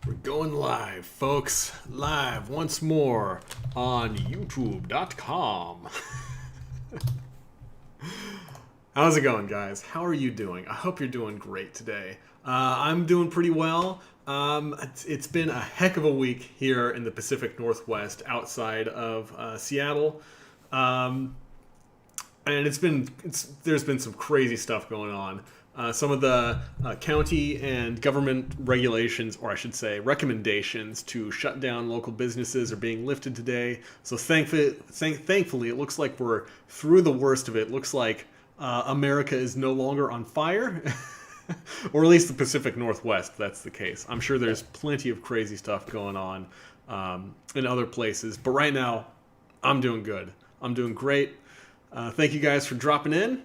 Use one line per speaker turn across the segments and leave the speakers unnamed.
We're going live, folks. Live once more on YouTube.com. How's it going, guys? How are you doing? I hope you're doing great today. I'm doing pretty well. It's been a heck of a week here in the Pacific Northwest outside of Seattle. And there's been some crazy stuff going on. Some of the county and government regulations, or I should say recommendations to shut down local businesses are being lifted today. So thankfully, it looks like we're through the worst of it. Looks like America is no longer on fire, or at least the Pacific Northwest, that's the case. I'm sure there's plenty of crazy stuff going on in other places. But right now, I'm doing good. I'm doing great. Thank you guys for dropping in.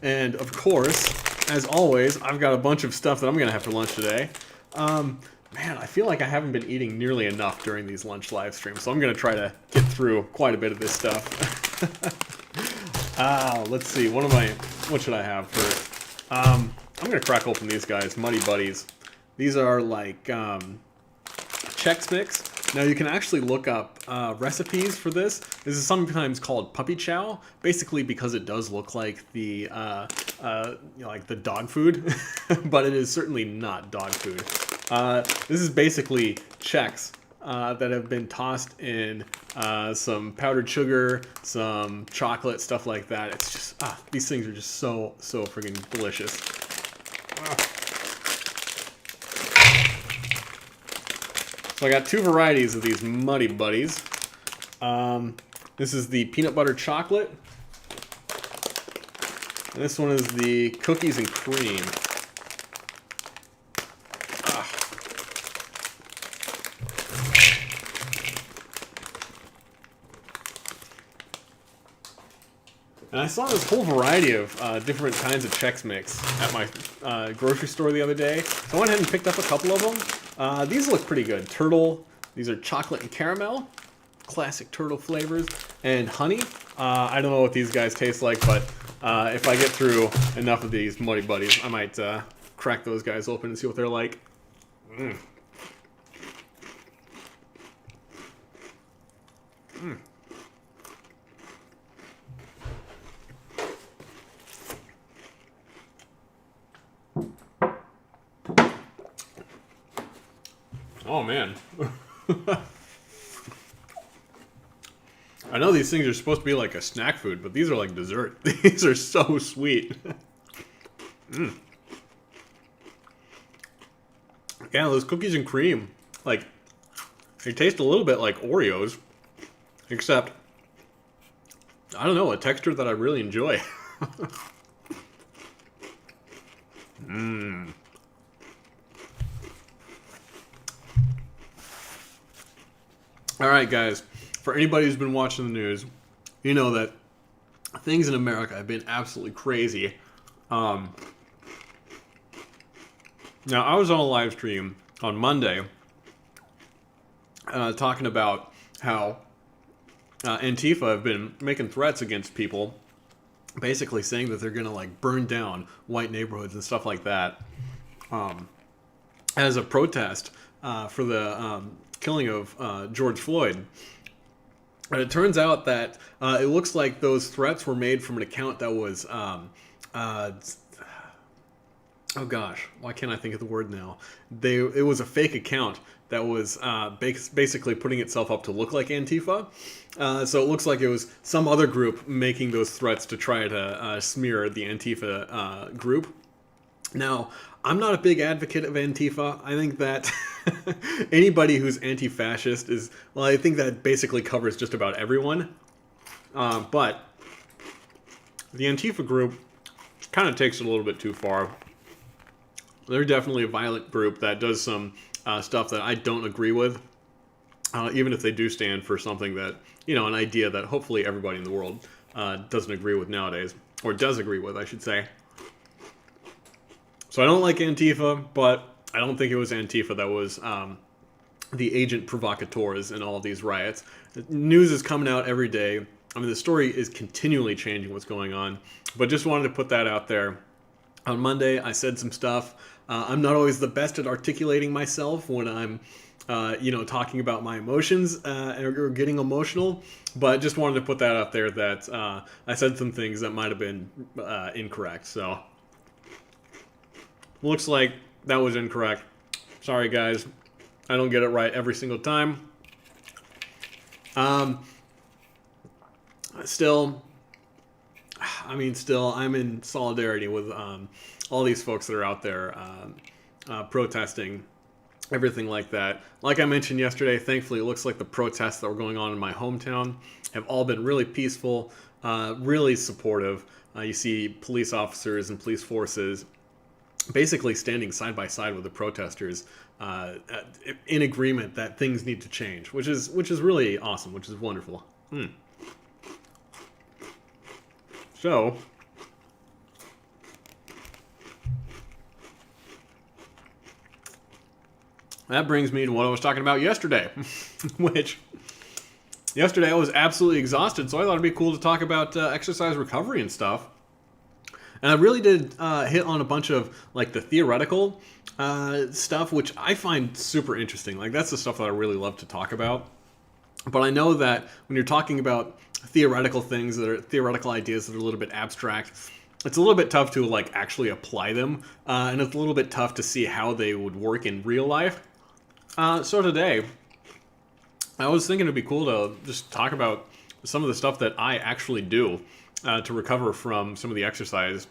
And of course, as always, I've got a bunch of stuff that I'm going to have for lunch today. Man, I feel like I haven't been eating nearly enough during these lunch live streams, so I'm going to try to get through quite a bit of this stuff. Let's see, what should I have first? I'm going to crack open these guys, Muddy Buddies. These are like Chex Mix. Now you can actually look up recipes for this. This is sometimes called puppy chow, basically because it does look like the like the dog food, but it is certainly not dog food. This is basically Chex that have been tossed in some powdered sugar, some chocolate, stuff like that. It's just these things are just so freaking delicious. So I got two varieties of these Muddy Buddies. This is the peanut butter chocolate. And this one is the cookies and cream. And I saw this whole variety of different kinds of Chex Mix at my grocery store the other day. So I went ahead and picked up a couple of them. These look pretty good. Turtle. These are chocolate and caramel. Classic turtle flavors. And honey. I don't know what these guys taste like, but if I get through enough of these Muddy Buddies, I might crack those guys open and see what they're like. Mm. Mm. Oh man. I know these things are supposed to be like a snack food, but these are like dessert. These are so sweet. Mm. Yeah, those cookies and cream, like, they taste a little bit like Oreos, except, I don't know, a texture that I really enjoy. Mmm. Alright guys, for anybody who's been watching the news, you know that things in America have been absolutely crazy. Now, I was on a live stream on Monday talking about how Antifa have been making threats against people, basically saying that they're going to like burn down white neighborhoods and stuff like that as a protest for the killing of George Floyd. And it turns out that it looks like those threats were made from an account that was oh gosh, why can't I think of the word now? It was a fake account that was basically putting itself up to look like Antifa. So it looks like it was some other group making those threats to try to smear the Antifa group. Now, I'm not a big advocate of Antifa. I think that anybody who's anti-fascist is, well, I think that basically covers just about everyone. But the Antifa group kind of takes it a little bit too far. They're definitely a violent group that does some stuff that I don't agree with, even if they do stand for something that, you know, an idea that hopefully everybody in the world doesn't agree with nowadays, or does agree with, I should say. So I don't like Antifa, but I don't think it was Antifa that was the agent provocateurs in all of these riots. The news is coming out every day. I mean, the story is continually changing what's going on, but just wanted to put that out there. On Monday, I said some stuff I'm not always the best at articulating myself when I'm, talking about my emotions or getting emotional. But just wanted to put that out there that I said some things that might have been incorrect. So looks like that was incorrect. Sorry, guys. I don't get it right every single time. Still, I'm in solidarity with all these folks that are out there protesting, everything like that. Like I mentioned yesterday, thankfully, it looks like the protests that were going on in my hometown have all been really peaceful, really supportive. You see police officers and police forces basically standing side by side with the protesters in agreement that things need to change, which is really awesome, which is wonderful. So, that brings me to what I was talking about yesterday, which yesterday I was absolutely exhausted, so I thought it'd be cool to talk about exercise recovery and stuff. And I really did hit on a bunch of like the theoretical stuff, which I find super interesting. Like that's the stuff that I really love to talk about. But I know that when you're talking about theoretical things that are theoretical ideas that are a little bit abstract, it's a little bit tough to like actually apply them, and it's a little bit tough to see how they would work in real life. So today, I was thinking it'd be cool to just talk about some of the stuff that I actually do to recover from some of the exercise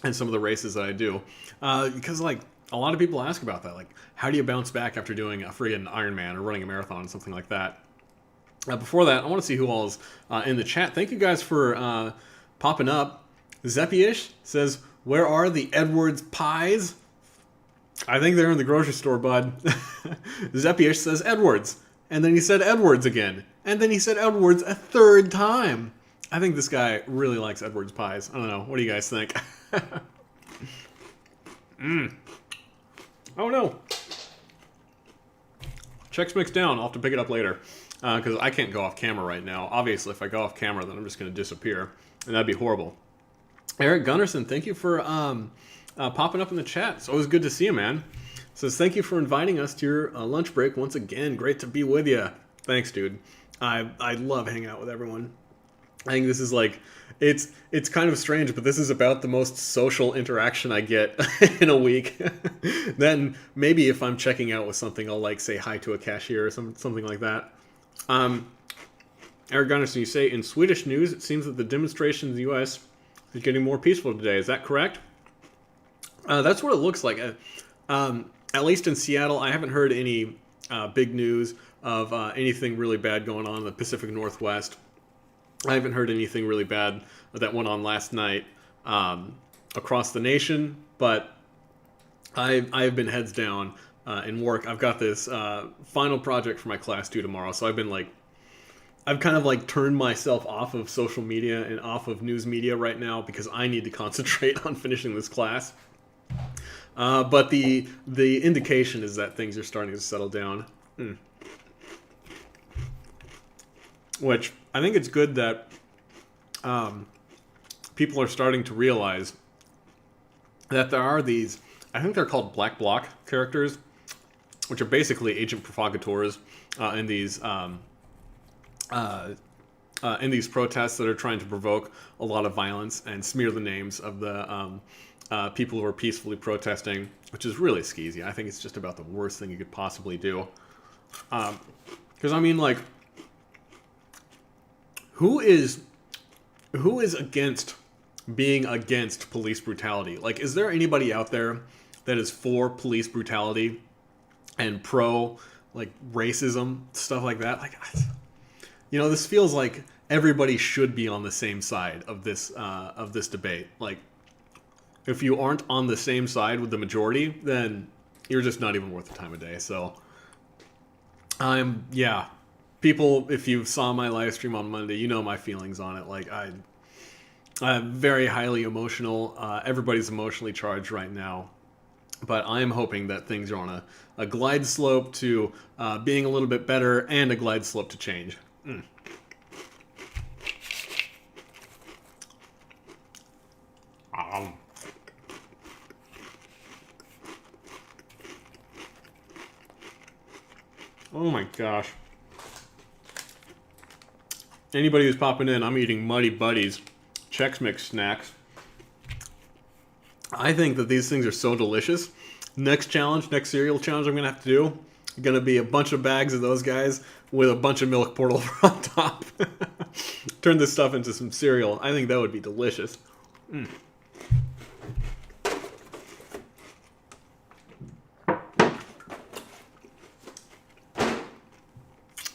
and some of the races that I do. Because like a lot of people ask about that, like how do you bounce back after doing a friggin' Ironman or running a marathon, something like that. Before that, I want to see who all is in the chat. Thank you guys for popping up. Zeppyish says, "Where are the Edwards pies?" I think they're in the grocery store, bud. Zeppyish says Edwards. And then he said Edwards again. And then he said Edwards a third time. I think this guy really likes Edwards pies. I don't know. What do you guys think? Oh, no. Chex Mix down. I'll have to pick it up later. Because I can't go off camera right now. Obviously, if I go off camera, then I'm just going to disappear. And that'd be horrible. Eric Gunnarsson, thank you for popping up in the chat. It's always good to see you, man. Says, thank you for inviting us to your lunch break once again. Great to be with you. Thanks, dude. I love hanging out with everyone. I think this is like, it's kind of strange, but this is about the most social interaction I get in a week. Then maybe if I'm checking out with something, I'll like say hi to a cashier or something like that. Eric Gunnarsson, you say, in Swedish news, it seems that the demonstration in the U.S. is getting more peaceful today. Is that correct? That's what it looks like. At least in Seattle, I haven't heard any big news of anything really bad going on in the Pacific Northwest. I haven't heard anything really bad that went on last night across the nation, but I've been heads down in work. I've got this final project for my class due tomorrow, so I've kind of like turned myself off of social media and off of news media right now because I need to concentrate on finishing this class. But the indication is that things are starting to settle down. Which I think it's good that people are starting to realize that there are these, I think they're called black bloc characters, which are basically agent provocateurs in these protests that are trying to provoke a lot of violence and smear the names of the people who are peacefully protesting, which is really skeezy. I think it's just about the worst thing you could possibly do. Because I mean, like, who is against being against police brutality? Like, is there anybody out there that is for police brutality and pro like racism, stuff like that? Like, this feels like everybody should be on the same side of this debate. Like, if you aren't on the same side with the majority, then you're just not even worth the time of day. So, people, if you saw my live stream on Monday, you know my feelings on it. Like, I'm very highly emotional. Everybody's emotionally charged right now. But I'm hoping that things are on a glide slope to being a little bit better and a glide slope to change. Oh my gosh. Anybody who's popping in, I'm eating Muddy Buddies Chex Mix snacks. I think that these things are so delicious. Next challenge, next cereal challenge I'm going to have to do, going to be a bunch of bags of those guys with a bunch of milk poured over on top. Turn this stuff into some cereal. I think that would be delicious. Mm.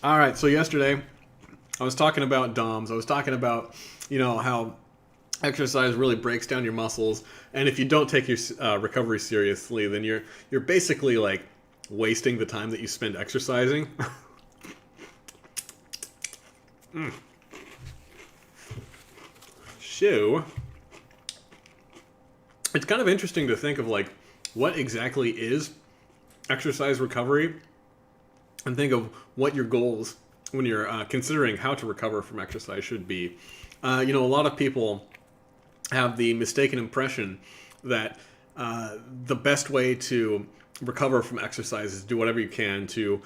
All right, so yesterday I was talking about DOMs. I was talking about, how exercise really breaks down your muscles, and if you don't take your recovery seriously, then you're basically like wasting the time that you spend exercising. So, it's kind of interesting to think of like what exactly is exercise recovery, and think of what your goals when you're considering how to recover from exercise should be. A lot of people have the mistaken impression that the best way to recover from exercise is do whatever you can to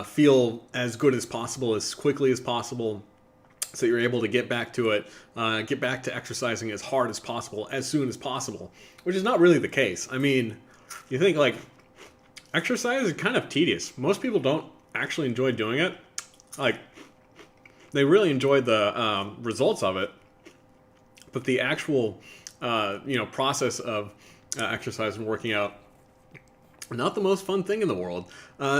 feel as good as possible, as quickly as possible, so you're able to get back to it, get back to exercising as hard as possible, as soon as possible, which is not really the case. I mean, you think like exercise is kind of tedious. Most people don't actually enjoy doing it. Like, they really enjoy the results of it, but the actual, process of exercise and working out, not the most fun thing in the world.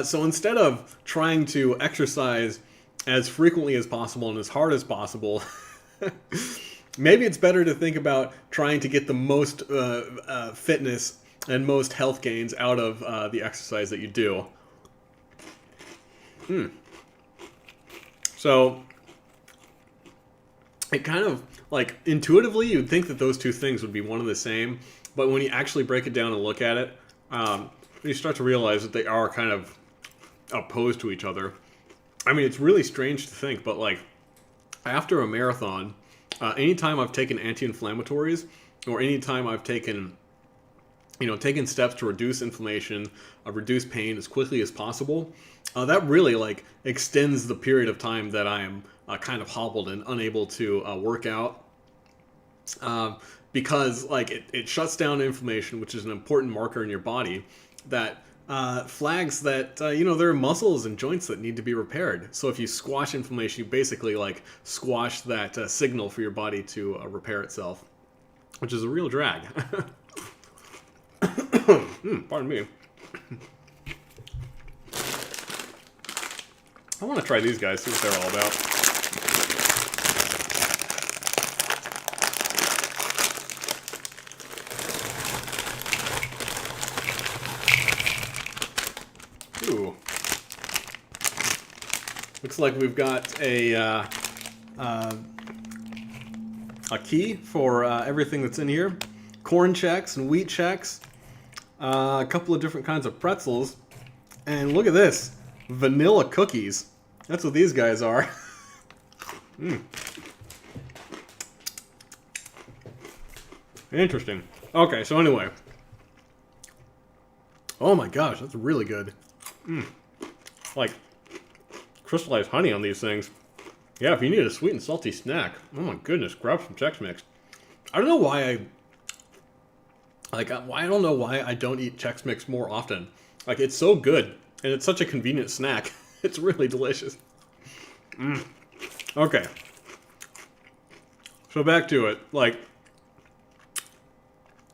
So instead of trying to exercise as frequently as possible and as hard as possible, maybe it's better to think about trying to get the most fitness and most health gains out of the exercise that you do. So it kind of, like, intuitively you'd think that those two things would be one and the same, but when you actually break it down and look at it, you start to realize that they are kind of opposed to each other. I mean, it's really strange to think, but like after a marathon, anytime I've taken anti-inflammatories, or anytime I've taken steps to reduce inflammation, reduce pain as quickly as possible, that really like extends the period of time that I am kind of hobbled and unable to work out, because like it shuts down inflammation, which is an important marker in your body that flags that there are muscles and joints that need to be repaired. So if you squash inflammation, you basically like squash that signal for your body to repair itself, which is a real drag. Pardon me. I want to try these guys, see what they're all about. Ooh. Looks like we've got a key for everything that's in here. Corn checks and wheat checks. A couple of different kinds of pretzels. And look at this. Vanilla cookies. That's what these guys are. Interesting. Okay, so anyway. Oh my gosh, that's really good. Like crystallized honey on these things. Yeah, if you need a sweet and salty snack. Oh my goodness, grab some Chex Mix. I don't know why I don't know why I don't eat Chex Mix more often. Like, it's so good, and it's such a convenient snack. It's really delicious. Okay. So back to it. Like,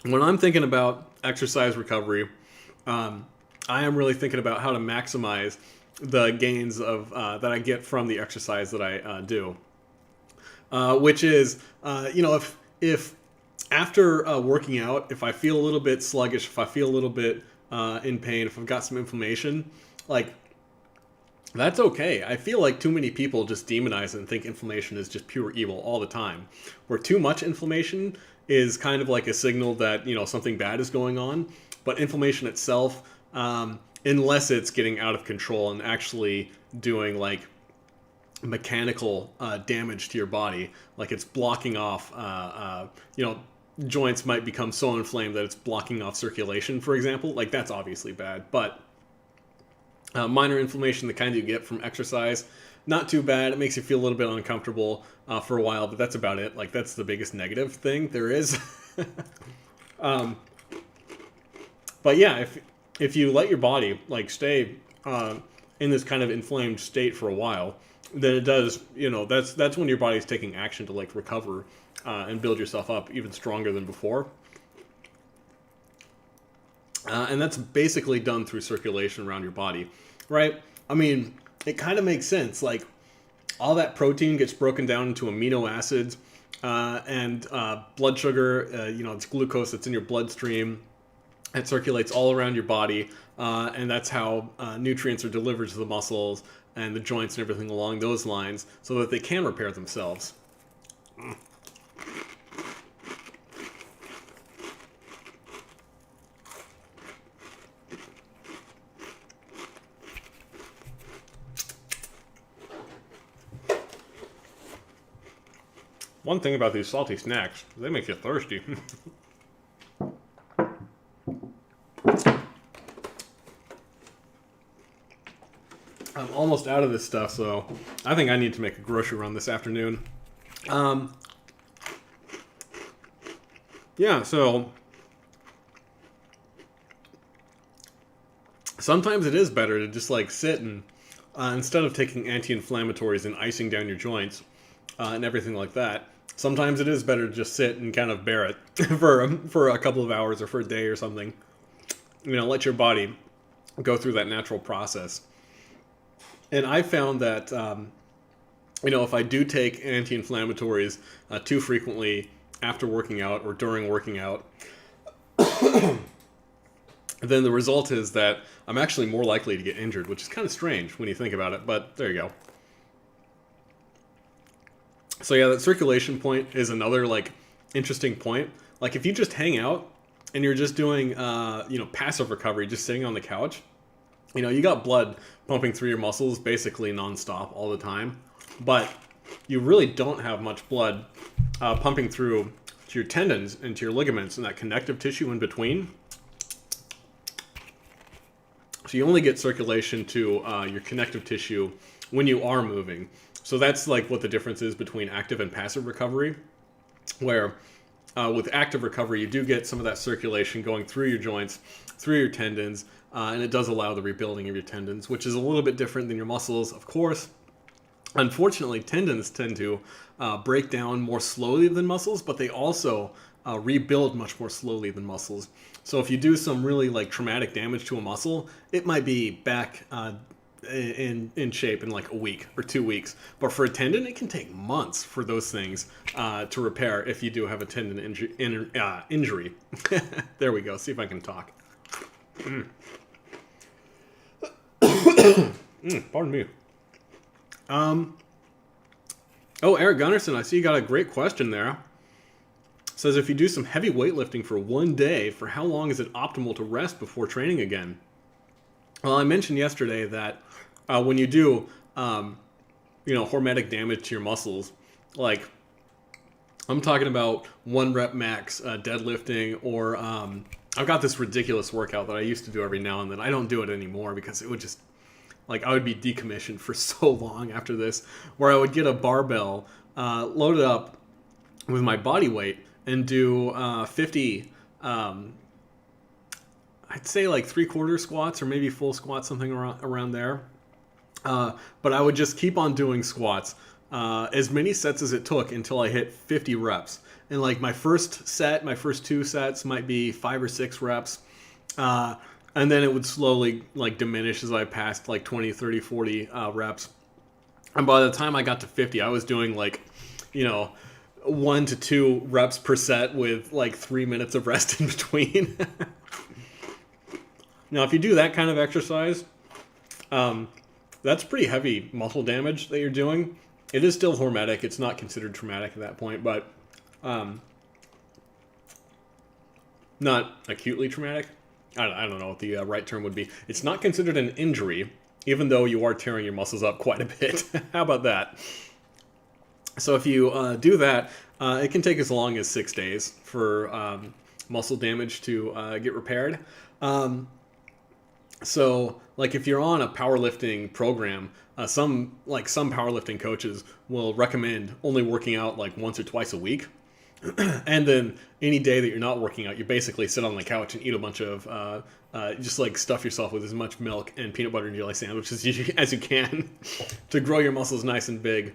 when I'm thinking about exercise recovery, I am really thinking about how to maximize the gains of that I get from the exercise that I do. Which is, if after working out, if I feel a little bit sluggish, if I feel a little bit in pain, if I've got some inflammation, like, that's okay. I feel like too many people just demonize it and think inflammation is just pure evil all the time. Where too much inflammation is kind of like a signal that, something bad is going on. But inflammation itself, unless it's getting out of control and actually doing like mechanical damage to your body, like it's blocking off, joints might become so inflamed that it's blocking off circulation, for example. Like, that's obviously bad. But Minor inflammation, the kind you get from exercise, not too bad. It makes you feel a little bit uncomfortable for a while, but that's about it. Like, that's the biggest negative thing there is. um, but yeah, if you let your body like stay in this kind of inflamed state for a while, then it does, that's when your body's taking action to like recover and build yourself up even stronger than before. And that's basically done through circulation around your body, right? I mean, it kind of makes sense. Like, all that protein gets broken down into amino acids and blood sugar. It's glucose that's in your bloodstream. It circulates all around your body, and that's how nutrients are delivered to the muscles and the joints and everything along those lines so that they can repair themselves. One thing about these salty snacks, they make you thirsty. I'm almost out of this stuff, so I think I need to make a grocery run this afternoon. Yeah, so sometimes it is better to just like sit and instead of taking anti-inflammatories and icing down your joints and everything like that, sometimes it is better to just sit and kind of bear it for a couple of hours or for a day or something. Let your body go through that natural process. And I found that, if I do take anti-inflammatories too frequently after working out or during working out, then the result is that I'm actually more likely to get injured, which is kind of strange when you think about it, but there you go. So yeah, that circulation point is another like interesting point. Like, if you just hang out and you're just doing, passive recovery, just sitting on the couch, you got blood pumping through your muscles basically nonstop all the time, but you really don't have much blood pumping through to your tendons and to your ligaments and that connective tissue in between. So you only get circulation to your connective tissue when you are moving. So that's like what the difference is between active and passive recovery, where with active recovery, you do get some of that circulation going through your joints, through your tendons, and it does allow the rebuilding of your tendons, which is a little bit different than your muscles, of course. Unfortunately, tendons tend to break down more slowly than muscles, but they also rebuild much more slowly than muscles. So if you do some really like traumatic damage to a muscle, it might be back in shape in like a week or 2 weeks. But for a tendon, it can take months for those things to repair if you do have a tendon injury. There we go. See if I can talk. Pardon me. Eric Gunnarsson, I see you got a great question there. Says, if you do some heavy weightlifting for 1 day, for how long is it optimal to rest before training again? Well, I mentioned yesterday that when you do, hormetic damage to your muscles, like I'm talking about 1 rep max deadlifting, or I've got this ridiculous workout that I used to do every now and then. I don't do it anymore because it would just, like, I would be decommissioned for so long after this, where I would get a barbell loaded up with my body weight and do 50, I'd say like 3/4 squats or maybe full squats, something around there. But I would just keep on doing squats as many sets as it took until I hit 50 reps. And like my first 2 sets might be 5 or 6 reps. And then it would slowly like diminish as I passed like 20, 30, 40 reps. And by the time I got to 50, I was doing like, 1 to 2 reps per set with like 3 minutes of rest in between. Now, if you do that kind of exercise, that's pretty heavy muscle damage that you're doing. It is still hormetic. It's not considered traumatic at that point, but not acutely traumatic. I don't know what the right term would be. It's not considered an injury, even though you are tearing your muscles up quite a bit. How about that? So if you do that, it can take as long as 6 days for muscle damage to get repaired. So like if you're on a powerlifting program, some powerlifting coaches will recommend only working out like once or twice a week. And then any day that you're not working out, you basically sit on the couch and eat a bunch of just like stuff yourself with as much milk and peanut butter and jelly sandwiches as you can to grow your muscles nice and big.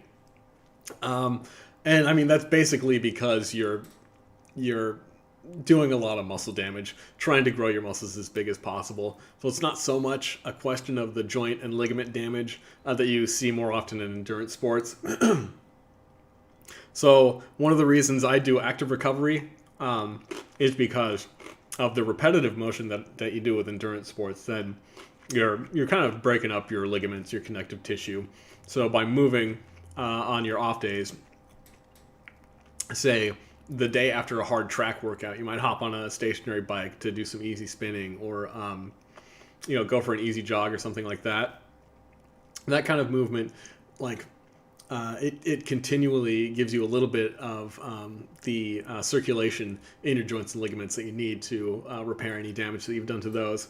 And I mean that's basically because you're doing a lot of muscle damage, trying to grow your muscles as big as possible. So it's not so much a question of the joint and ligament damage that you see more often in endurance sports. So one of the reasons I do active recovery is because of the repetitive motion that you do with endurance sports. Then you're kind of breaking up your ligaments, your connective tissue. So by moving on your off days, say the day after a hard track workout, you might hop on a stationary bike to do some easy spinning, or go for an easy jog or something like that. That kind of movement, like it continually gives you a little bit of the circulation in your joints and ligaments that you need to repair any damage that you've done to those.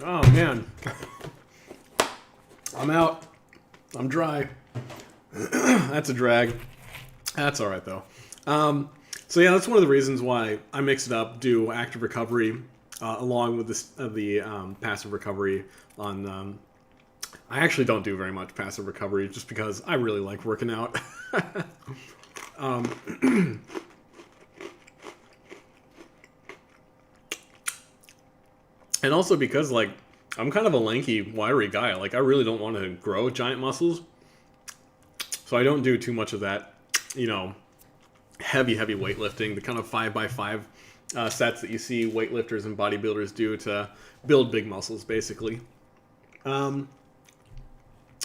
Oh man, I'm out. I'm dry. That's a drag. That's all right though. So yeah, that's one of the reasons why I mix it up, do active recovery along with the passive recovery. I actually don't do very much passive recovery just because I really like working out. And also because, like, I'm kind of a lanky, wiry guy. Like, I really don't want to grow giant muscles. So I don't do too much of that, heavy weightlifting, the kind of 5x5 sets that you see weightlifters and bodybuilders do to build big muscles, basically. Oh,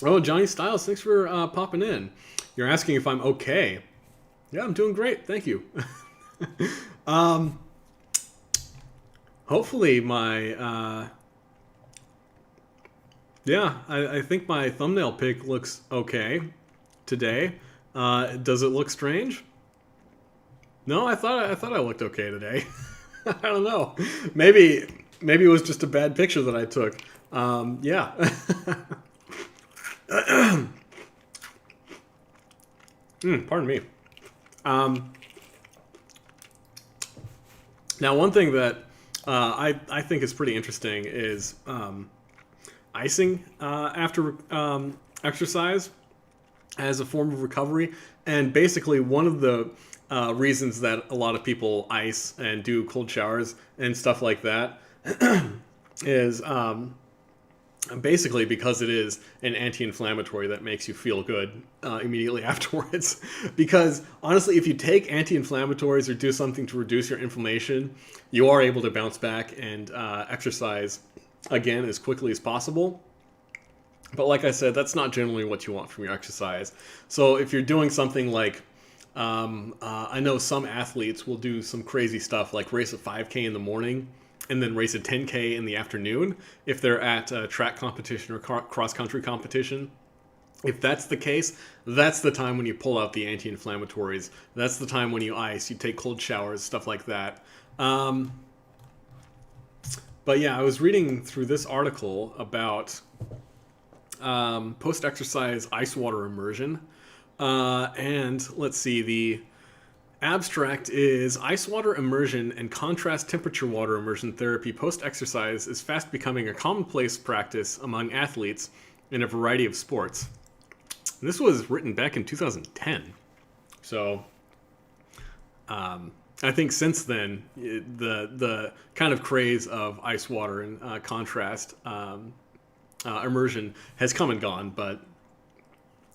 Johnny Styles, thanks for popping in. You're asking if I'm okay. Yeah, I'm doing great. Thank you. Hopefully I think my thumbnail pic looks okay today. Does it look strange? No, I thought I looked okay today. I don't know. Maybe it was just a bad picture that I took. Yeah. Pardon me. Now, one thing that I think is pretty interesting is icing after exercise as a form of recovery. And basically one of the reasons that a lot of people ice and do cold showers and stuff like that is basically because it is an anti-inflammatory that makes you feel good immediately afterwards. Because honestly, if you take anti-inflammatories or do something to reduce your inflammation, you are able to bounce back and exercise again as quickly as possible. But like I said, that's not generally what you want from your exercise. So if you're doing something like, I know some athletes will do some crazy stuff like race a 5K in the morning and then race a 10K in the afternoon if they're at a track competition or cross-country competition. If that's the case, that's the time when you pull out the anti-inflammatories. That's the time when you ice, you take cold showers, stuff like that. But yeah, I was reading through this article about post-exercise ice water immersion. And let's see, the abstract is ice water immersion and contrast temperature water immersion therapy post-exercise is fast becoming a commonplace practice among athletes in a variety of sports. And this was written back in 2010. So I think since then, the kind of craze of ice water and contrast immersion has come and gone, but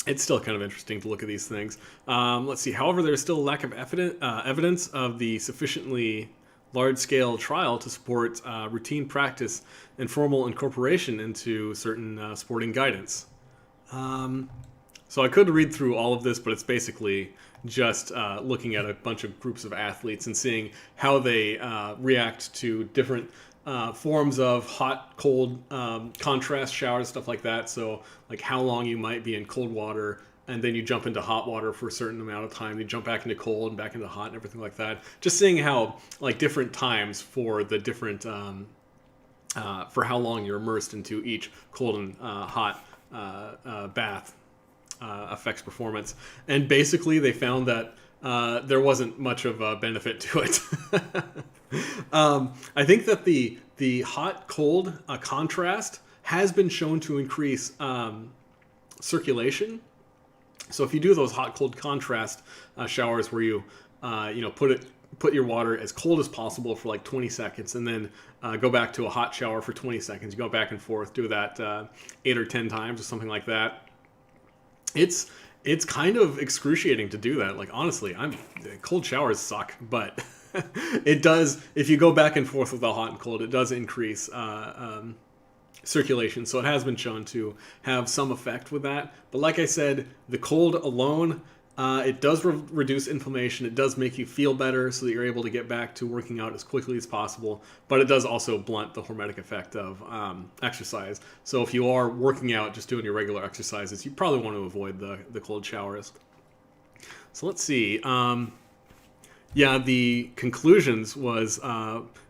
it's still kind of interesting to look at these things. Let's see. However, there's still a lack of evidence of the sufficiently large-scale trial to support routine practice and formal incorporation into certain sporting guidance. So I could read through all of this, but it's basically just looking at a bunch of groups of athletes and seeing how they react to different forms of hot, cold, contrast showers, stuff like that. So like how long you might be in cold water and then you jump into hot water for a certain amount of time. You jump back into cold and back into hot and everything like that. Just seeing how like different times for the different for how long you're immersed into each cold and hot bath affects performance. And basically, they found that there wasn't much of a benefit to it. I think that the hot cold contrast has been shown to increase circulation. So if you do those hot cold contrast showers where you put your water as cold as possible for like 20 seconds and then go back to a hot shower for 20 seconds, you go back and forth, do that 8 or 10 times or something like that. It's kind of excruciating to do that. Like honestly, cold showers suck, but it does, if you go back and forth with the hot and cold, it does increase circulation. So it has been shown to have some effect with that. But like I said, the cold alone, it does reduce inflammation. It does make you feel better so that you're able to get back to working out as quickly as possible. But it does also blunt the hormetic effect of exercise. So if you are working out, just doing your regular exercises, you probably want to avoid the cold showers. So let's see. Yeah, the conclusions was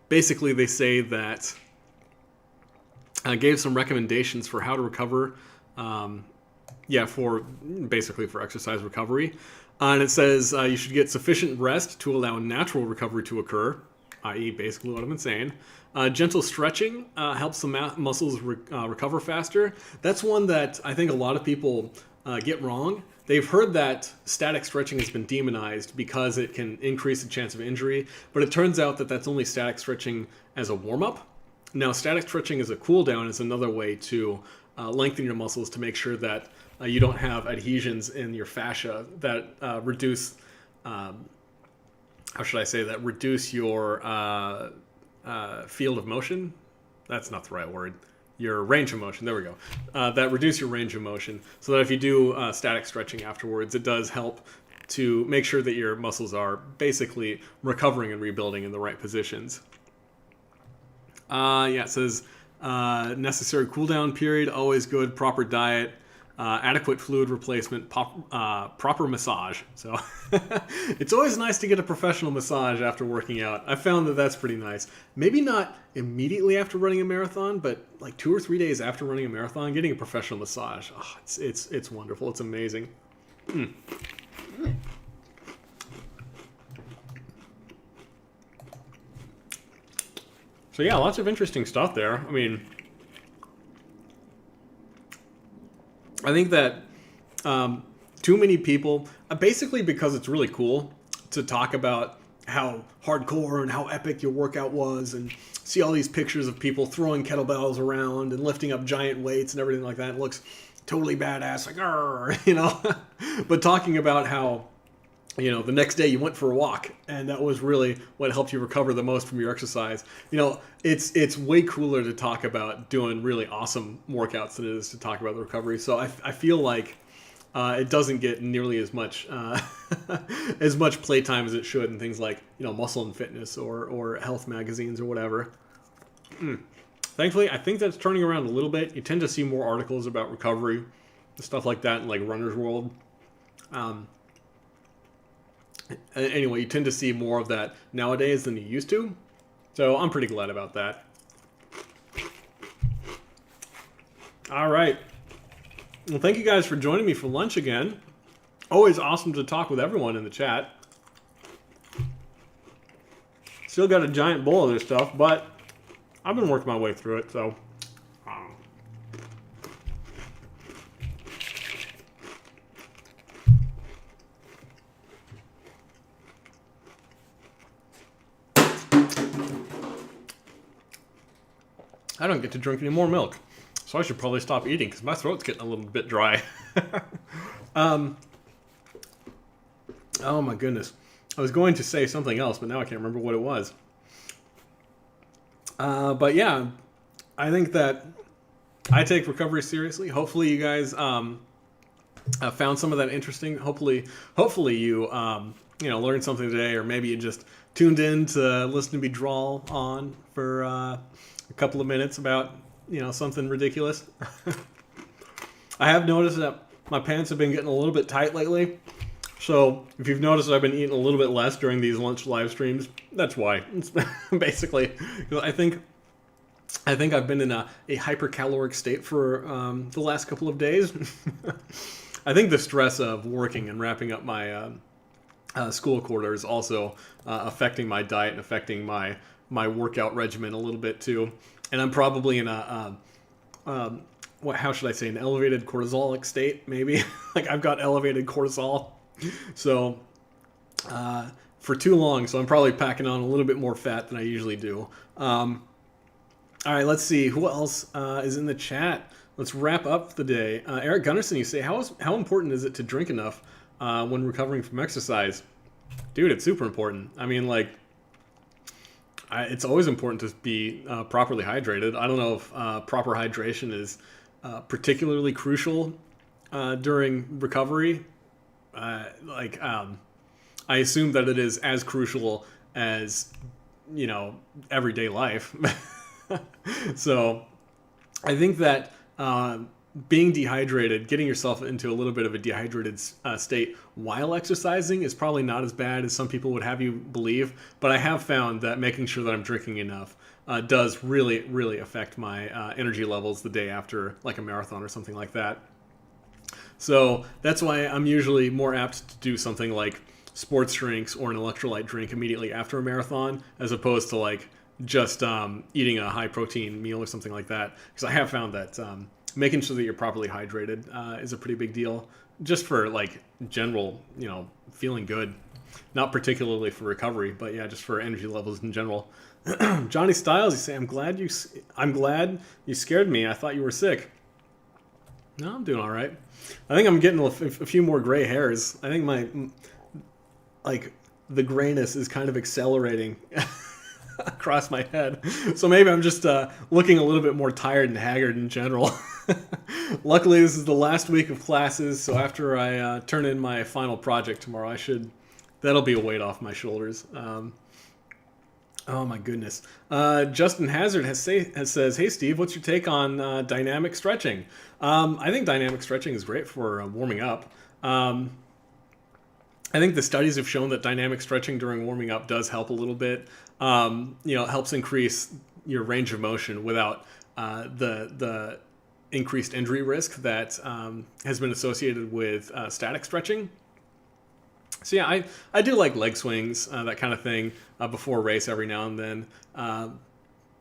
basically they say that gave some recommendations for how to recover. For exercise recovery. And it says you should get sufficient rest to allow natural recovery to occur, i.e. basically what I've been saying. Gentle stretching helps the muscles recover faster. That's one that I think a lot of people get wrong. They've heard that static stretching has been demonized because it can increase the chance of injury, but it turns out that that's only static stretching as a warm-up. Now, static stretching as a cool-down is another way to lengthen your muscles to make sure that you don't have adhesions in your fascia that reduce your field of motion. That's not the right word. Your range of motion. There we go. That reduce your range of motion so that if you do static stretching afterwards, it does help to make sure that your muscles are basically recovering and rebuilding in the right positions. It says necessary cool down period, always good, proper diet, adequate fluid replacement, proper massage. So it's always nice to get a professional massage after working out. I found that that's pretty nice. Maybe not immediately after running a marathon, but like 2 or 3 days after running a marathon, getting a professional massage. Oh, it's wonderful. It's amazing. So yeah, lots of interesting stuff there. I mean, I think that too many people, basically because it's really cool to talk about how hardcore and how epic your workout was and see all these pictures of people throwing kettlebells around and lifting up giant weights and everything like that. It looks totally badass, like, but talking about how, the next day you went for a walk and that was really what helped you recover the most from your exercise. It's way cooler to talk about doing really awesome workouts than it is to talk about the recovery. So I feel like it doesn't get nearly as much as much playtime as it should in things like Muscle and Fitness or health magazines or whatever. Thankfully, I think that's turning around a little bit. You tend to see more articles about recovery and stuff like that in like Runner's World. Anyway, you tend to see more of that nowadays than you used to. So I'm pretty glad about that. All right. Well, thank you guys for joining me for lunch again. Always awesome to talk with everyone in the chat. Still got a giant bowl of this stuff, but I've been working my way through it, so... I don't get to drink any more milk, so I should probably stop eating because my throat's getting a little bit dry. Oh my goodness. I was going to say something else, but now I can't remember what it was. But yeah, I think that I take recovery seriously. Hopefully you guys found some of that interesting. Hopefully you learned something today, or maybe you just tuned in to listen to me drawl on for a couple of minutes about something ridiculous. I have noticed that my pants have been getting a little bit tight lately. So if you've noticed I've been eating a little bit less during these lunch live streams, that's why. It's basically, I think I've been in a hypercaloric state for the last couple of days. I think the stress of working and wrapping up my school quarter is also affecting my diet and affecting my workout regimen a little bit too. And I'm probably in a how should I say, an elevated cortisolic state, maybe. Like I've got elevated cortisol. So for too long, so I'm probably packing on a little bit more fat than I usually do. All right, let's see who else is in the chat. Let's wrap up the day. Eric Gunnarsson, you say, how important is it to drink enough when recovering from exercise? Dude, it's super important. I mean, like, it's always important to be properly hydrated. I don't know if proper hydration is particularly crucial during recovery. I assume that it is as crucial as, everyday life. So I think that being dehydrated, getting yourself into a little bit of a dehydrated state while exercising is probably not as bad as some people would have you believe. But I have found that making sure that I'm drinking enough does really, really affect my energy levels the day after, like a marathon or something like that. So that's why I'm usually more apt to do something like sports drinks or an electrolyte drink immediately after a marathon, as opposed to like just eating a high protein meal or something like that. Because I have found that making sure that you're properly hydrated is a pretty big deal, just for like general, feeling good. Not particularly for recovery, but yeah, just for energy levels in general. Johnny Styles, you say, I'm glad you scared me. I thought you were sick. No, I'm doing all right. I think I'm getting a few more gray hairs. I think the grayness is kind of accelerating across my head. So maybe I'm just looking a little bit more tired and haggard in general. Luckily, this is the last week of classes, so after I turn in my final project tomorrow, that'll be a weight off my shoulders. Oh my goodness. Justin Hazard says, hey Steve, what's your take on dynamic stretching? I think dynamic stretching is great for warming up. I think the studies have shown that dynamic stretching during warming up does help a little bit. It helps increase your range of motion without the increased injury risk that has been associated with static stretching. So yeah, I do like leg swings, that kind of thing, before a race every now and then.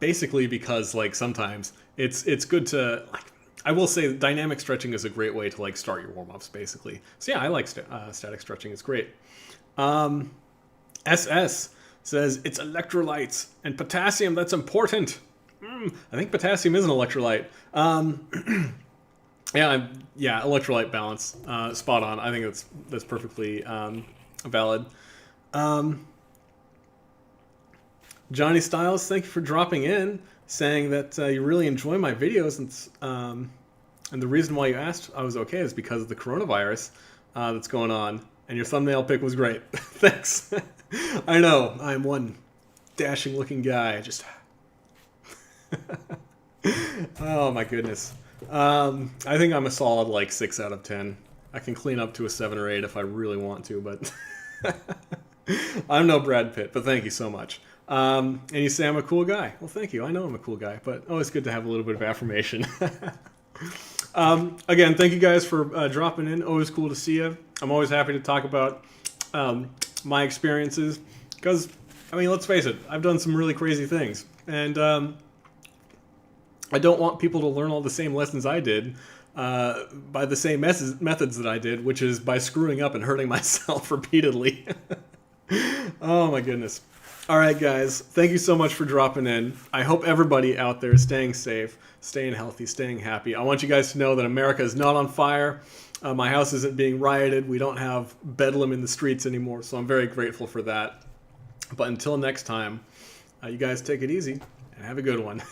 Basically because like sometimes it's good to, like, I will say dynamic stretching is a great way to like start your warm-ups basically. So yeah, I like static stretching. It's great. SS says it's electrolytes and potassium. That's important. I think potassium is an electrolyte. Yeah, electrolyte balance, spot on. I think that's perfectly valid. Johnny Styles, thank you for dropping in, saying that you really enjoy my videos, and the reason why you asked I was okay is because of the coronavirus that's going on, and your thumbnail pic was great. Thanks. I know, I'm one dashing-looking guy. Just oh my goodness. I think I'm a solid like 6 out of 10. I can clean up to a 7 or 8 if I really want to, but I'm no Brad Pitt, but thank you so much. And you say I'm a cool guy. Well, thank you. I know I'm a cool guy, but always good to have a little bit of affirmation. Again, thank you guys for dropping in. Always cool to see you. I'm always happy to talk about my experiences because, I mean, let's face it, I've done some really crazy things. And I don't want people to learn all the same lessons I did by the same methods that I did, which is by screwing up and hurting myself repeatedly. Oh my goodness. All right, guys. Thank you so much for dropping in. I hope everybody out there is staying safe, staying healthy, staying happy. I want you guys to know that America is not on fire. My house isn't being rioted. We don't have bedlam in the streets anymore, so I'm very grateful for that. But until next time, you guys take it easy and have a good one.